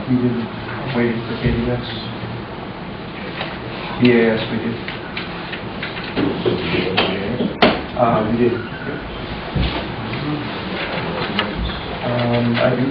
We didn't wait for KDS. BAS we did. We did. I do.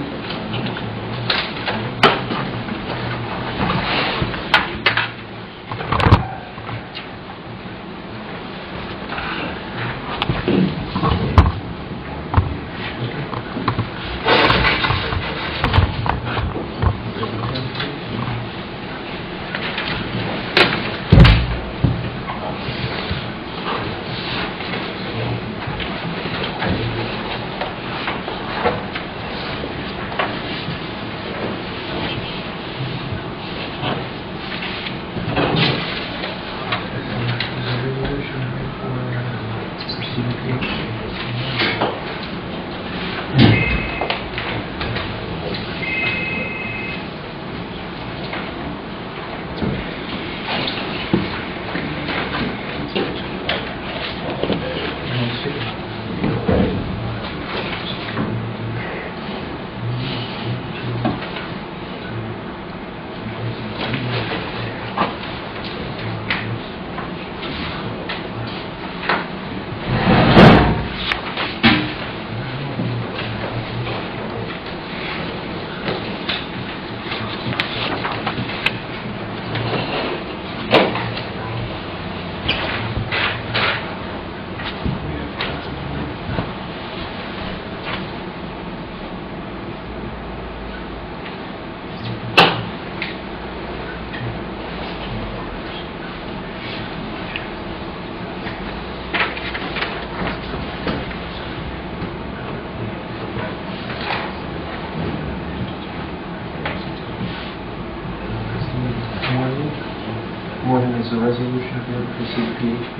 Morning is the resolution here to proceed PHP?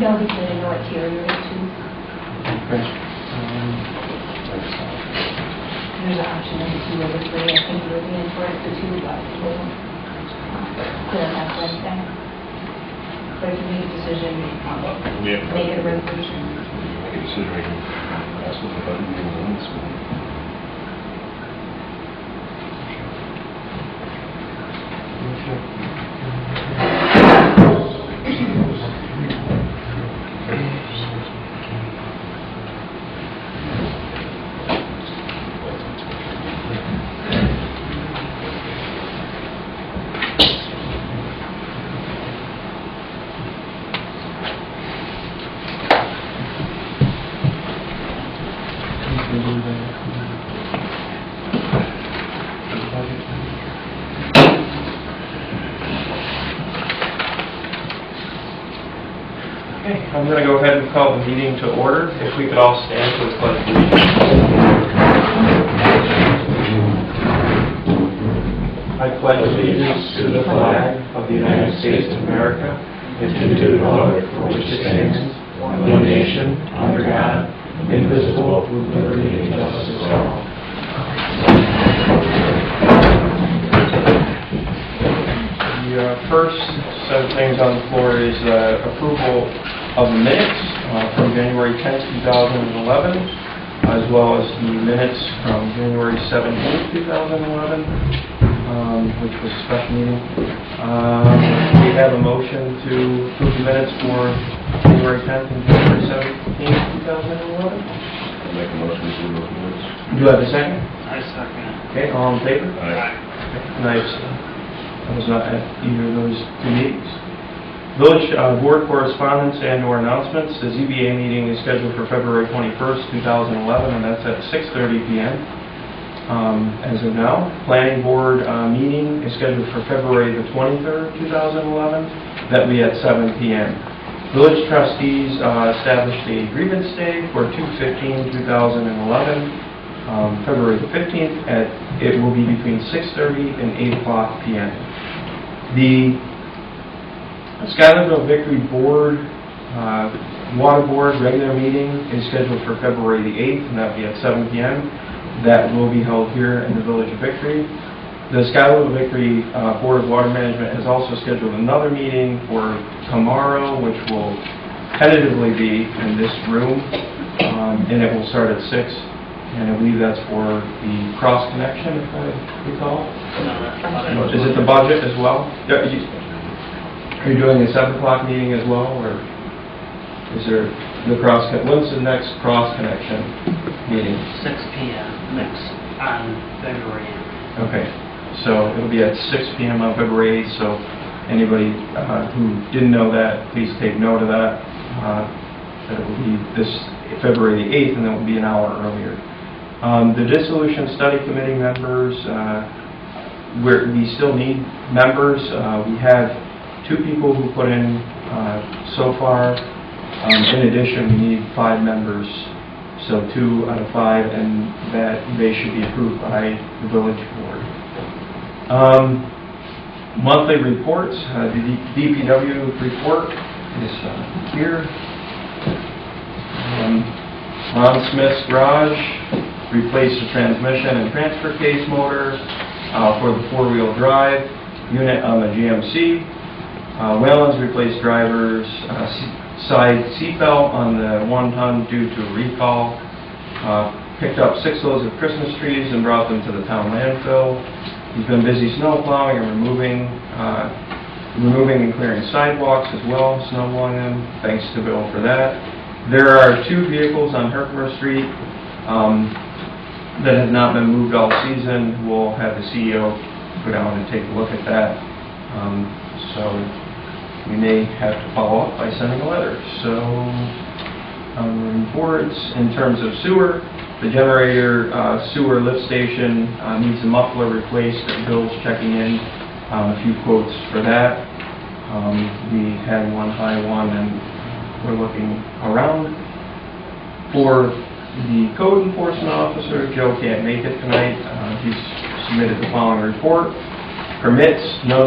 No, because I didn't know what tier you were to. Okay. There's an option of 2 over 3. I think you were being for it for 2, but we'll put it back Wednesday. But if you make a decision, make it a resolution. Make a decision, we can ask what the budget meeting is. I'm going to go ahead and call the meeting to order. If we could all stand for the pledge of allegiance. I pledge allegiance to the flag of the United States of America and to the republic for which it stands, one nation, under God, indivisible, with liberty and justice for items on the floor is approval of the minutes from January 10th, 2011, as well as the minutes from January 17th, 2011, which was a special meeting. We have a motion to approve the minutes for January 10th and January 17th, 2011. I'll make a motion to approve those minutes. Do you have a second? I second. Okay, all in favor? Aye. Nice. I was not at either of those two meetings. Village Board correspondence and/or announcements. The ZBA meeting is scheduled for February 21st, 2011, and that's at 6:30 p.m. As of now. Planning Board meeting is scheduled for February the 23rd, 2011. That will be at 7 p.m. Village trustees established a grievance day for 2/15/2011, February the 15th. It will be between 6:30 and 8 o'clock p.m. The Schuylerville Victory Board, Water Board regular meeting is scheduled for February the 8th, and that will be at 7 p.m. That will be held here in the Village of Victory. The Schuylerville Victory Board of Water Management has also scheduled another meeting for tomorrow, which will tentatively be in this room, and it will start at 6. And I believe that's for the cross connection, if I recall. Is it the budget as well? Are you doing a 7 o'clock meeting as well, or is there the cross? When's the next cross connection meeting? 6 p.m. next on February 8th. Okay, so it'll be at 6 p.m. on February 8th. So anybody who didn't know that, please take note of that. That it will be this February 8th, and it will be an hour earlier. The Dissolution Study Committee members, we still need members. We have 2 people who put in so far. In addition, we need 5 members, so 2 out of 5, and that they should be approved by the Village Board. Monthly reports. The DPW report is here. Ron Smith's garage replaced the transmission and transfer case motor for the 4-wheel drive unit on the GMC. Whalen's replaced driver's side seatbelt on the 1-ton due to a recall. Picked up 6 loads of Christmas trees and brought them to the town landfill. He's been busy snow plowing and removing and clearing sidewalks as well, snow blowing them. Thanks to Bill for that. There are 2 vehicles on Herkimer Street that have not been moved all season. We'll have the CEO go down and take a look at that. So we may have to follow up by sending a letter. So reports in terms of sewer, the generator sewer lift station needs a muffler replaced. Bill's checking in a few quotes for that. We had one high one, and we're looking around. For the code enforcement officer, Joe can't make it tonight. He's submitted the following report. Permits, no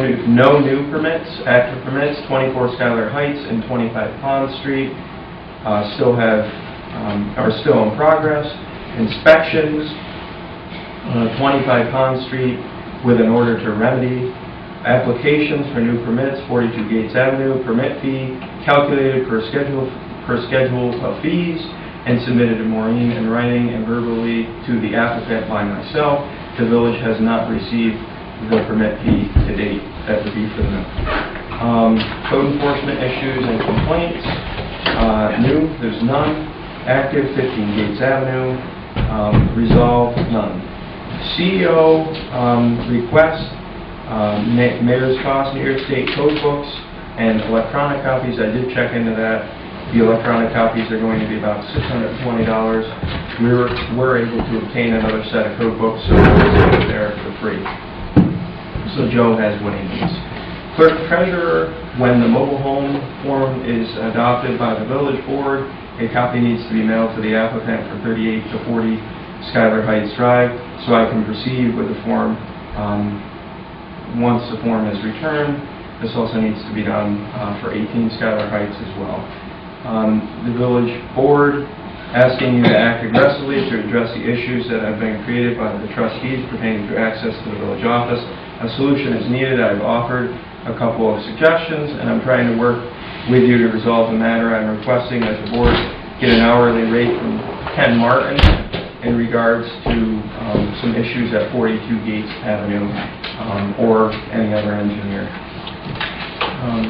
new permits. Active permits, 24 Schuyler Heights and 25 Pond Street, are still in progress. Inspections, 25 Pond Street with an order to remedy. Applications for new permits, 42 Gates Avenue. Permit fee calculated per schedule of fees and submitted to Maureen in writing and verbally to the applicant by myself. The village has not received the permit fee to date. That would be for them. Code enforcement issues and complaints. New, there's none. Active, 15 Gates Avenue. Resolved, none. CEO request, mayor's cost, New York State code books, and electronic copies. I did check into that. The electronic copies are going to be about $620. We were able to obtain another set of code books, so it's there for free. So Joe has what he needs. Clerk treasurer, when the mobile home form is adopted by the village board, a copy needs to be mailed to the applicant for 38 to 40 Schuyler Heights Drive, so I can proceed with the form. Once the form is returned, this also needs to be done for 18 Schuyler Heights as well. The village board asking you to act aggressively to address the issues that have been created by the trustees pertaining to access to the village office. A solution is needed. I've offered a couple of suggestions, and I'm trying to work with you to resolve the matter. I'm requesting that the board get an hourly rate from Ken Martin in regards to some issues at 42 Gates Avenue, or any other engineer.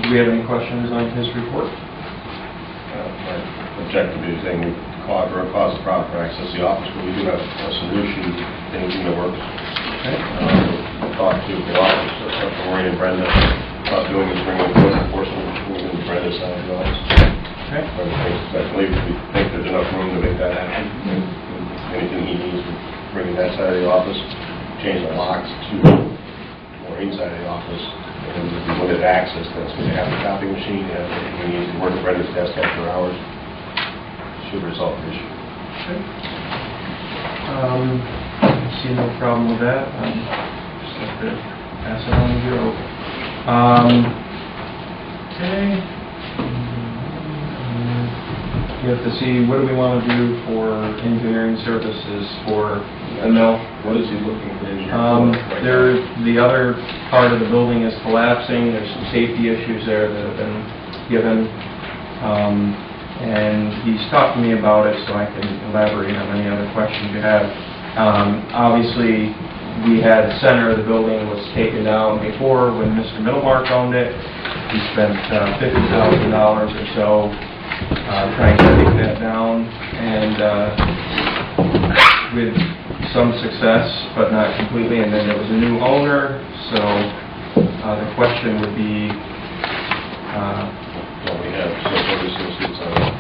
Do we have any questions on his report? My objective is saying we cause the proper access to the office, but we do have a solution, anything that works. Okay. Talk to the office, Maureen and Brenda, about doing is bringing code enforcement, moving to Brenda's side of the office. Okay. I believe we think there's enough room to make that happen. Anything he needs, bringing that side of the office, change the locks to Maureen's side of the office, and with limited access, that's when you have the copy machine, you have everything we need to work at Brenda's desk after hours. Should resolve the issue. I see no problem with that. Just have to pass it on to Joe. Okay. We have to see, what do we want to do for engineering services for the mill? What is he looking for engineering? The other part of the building is collapsing. There's some safety issues there that have been given. And he's talked to me about it, so I can elaborate on any other questions you have. Obviously, we had the center of the building was taken down before when Mr. Middlemark owned it. He spent $50,000 or so trying to take that down, and with some success, but not completely. And then there was a new owner, so the question would be, Well, we have Saratoga Associates on an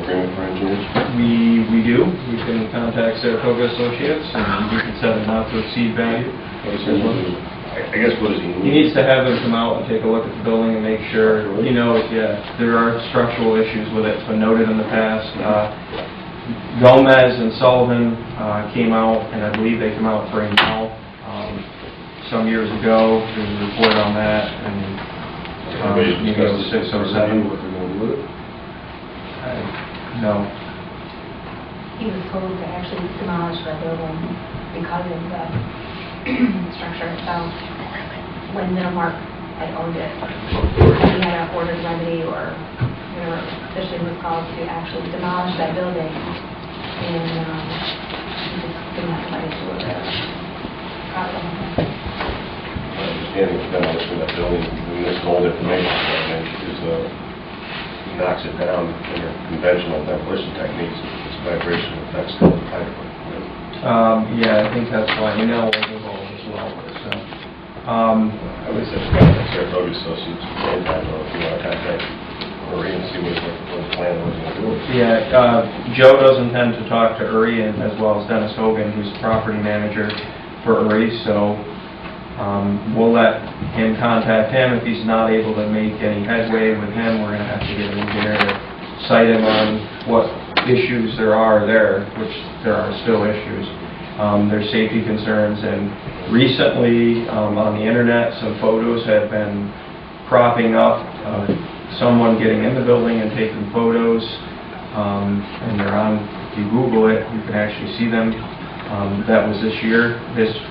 agreement for engineers. we do. We can contact Saratoga Associates, and we can set a not to exceed value. What does he need? I guess what does he need? He needs to have them come out and take a look at the building and make sure, he knows, yeah, there are structural issues with it. It's been noted in the past. Gomez and Sullivan came out, and I believe they came out for a now some years ago. There was a report on that, and maybe it was 6 or 7. What they're going to do with it? No. He was told to actually demolish the building because of the structure itself. When Middlemark had owned it, he had an ordered remedy, or whatever officially was called, to actually demolish that building, and he just didn't have the money to do it. Problem. My understanding of demolition of that building, and this is old information, is he knocks it down under conventional demolition techniques. It's vibration effects still the type of. Yeah, I think that's why was involved as well. So, I would say contact Saratoga Associates, contact, or if you want to contact Marie and see what the plan was going to do. yeah, Joe does intend to talk to Uri, and as well as Dennis Hogan, who's the property manager for Uri, so we'll let him contact him. If he's not able to make any headway with him, we're going to have to get an engineer to cite him on what issues there are there, which there are still issues. There's safety concerns, and recently on the internet some photos have been cropping up, someone getting in the building and taking photos, and they're on, if you Google it, you can actually see them. That was this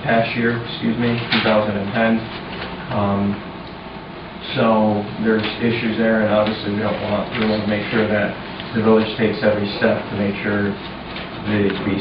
past year, 2010. So there's issues there, and obviously we want to make sure that the village takes every step to make sure that it be